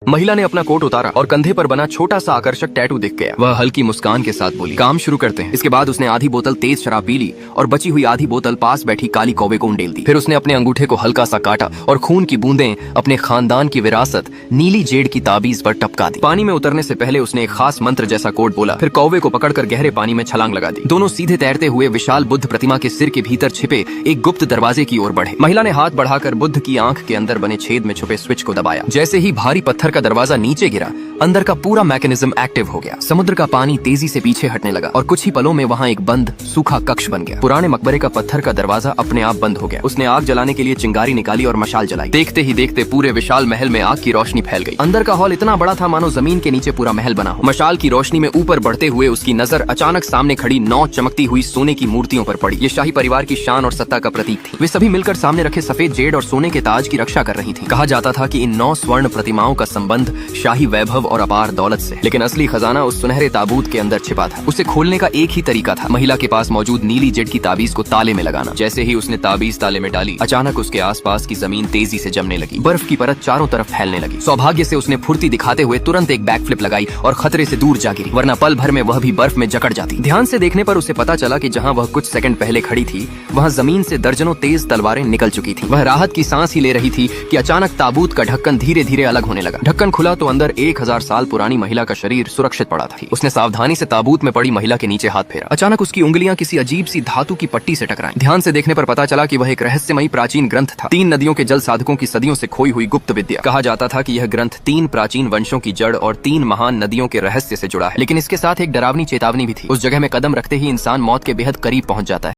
महिला ने अपना कोट उतारा और कंधे पर बना छोटा सा आकर्षक टैटू दिख गया। वह हल्की मुस्कान के साथ बोली, काम शुरू करते हैं। इसके बाद उसने आधी बोतल तेज शराब पी ली और बची हुई आधी बोतल पास बैठी काली कौवे को उंडेल दी। फिर उसने अपने अंगूठे को हल्का सा काटा और खून की बूंदें अपने खानदान की विरासत नीली जेड की ताबीज पर टपका दी। पानी में उतरने से पहले उसने एक खास मंत्र जैसा कोड बोला, फिर कौवे को पकड़कर गहरे पानी में छलांग लगा दी। दोनों सीधे तैरते हुए विशाल बुद्ध प्रतिमा के सिर के भीतर छिपे एक गुप्त दरवाजे की ओर बढ़े। महिला ने हाथ बढ़ाकर बुद्ध की आंख के अंदर बने छेद में छुपे स्विच को दबाया। जैसे ही भारी पत्थर का दरवाजा नीचे गिरा, अंदर का पूरा मैकेनिज्म एक्टिव हो गया। समुद्र का पानी तेजी से पीछे हटने लगा और कुछ ही पलों में वहाँ एक बंद सूखा कक्ष बन गया। पुराने मकबरे का पत्थर का दरवाजा अपने आप बंद हो गया। उसने आग जलाने के लिए चिंगारी निकाली और मशाल जलाई। देखते ही देखते पूरे विशाल महल में आग की रोशनी फैल गई। अंदर का हॉल इतना बड़ा था मानो जमीन के नीचे पूरा महल बना हो। मशाल की रोशनी में ऊपर बढ़ते हुए उसकी नजर अचानक सामने खड़ी 9 चमकती हुई सोने की मूर्तियों पर पड़ी। ये शाही परिवार की शान और सत्ता का प्रतीक थी। वे सभी मिलकर सामने रखे सफेद जेड और सोने के ताज की रक्षा कर रही थी। कहा जाता था कि इन 9 स्वर्ण प्रतिमाओं का संबंध शाही वैभव और अपार दौलत से, लेकिन असली खजाना उस सुनहरे ताबूत के अंदर छिपा था। उसे खोलने का एक ही तरीका था, महिला के पास मौजूद नीली जेड की ताबीज को ताले में लगाना। जैसे ही उसने ताबीज ताले में डाली, अचानक उसके आसपास की जमीन तेजी से जमने लगी। बर्फ की परत चारों तरफ फैलने लगी। सौभाग्य से उसने फुर्ती दिखाते हुए तुरंत एक बैक फ्लिप लगाई और खतरे से दूर जा गिरी, वरना पल भर में वह भी बर्फ में जकड़ जाती। ध्यान से देखने पर उसे पता चला कि जहाँ वह कुछ सेकंड पहले खड़ी थी, वहाँ जमीन से दर्जनों तेज तलवारें निकल चुकी थी। वह राहत की सांस ही ले रही थी कि अचानक ताबूत का ढक्कन धीरे धीरे अलग होने लगा। ढक्कन खुला तो अंदर 1000 साल पुरानी महिला का शरीर सुरक्षित पड़ा था। उसने सावधानी से ताबूत में पड़ी महिला के नीचे हाथ फेरा। अचानक उसकी उंगलियां किसी अजीब सी धातु की पट्टी से टकराईं। ध्यान से देखने पर पता चला कि वह एक रहस्यमयी प्राचीन ग्रंथ था। 3 नदियों के जल साधकों की सदियों से खोई हुई गुप्त विद्या। कहा जाता था कि यह ग्रंथ 3 प्राचीन वंशों की जड़ और 3 महान नदियों के रहस्य से जुड़ा है। लेकिन इसके साथ एक डरावनी चेतावनी भी थी। उस जगह में कदम रखते ही इंसान मौत के बेहद करीब पहुंच जाता है।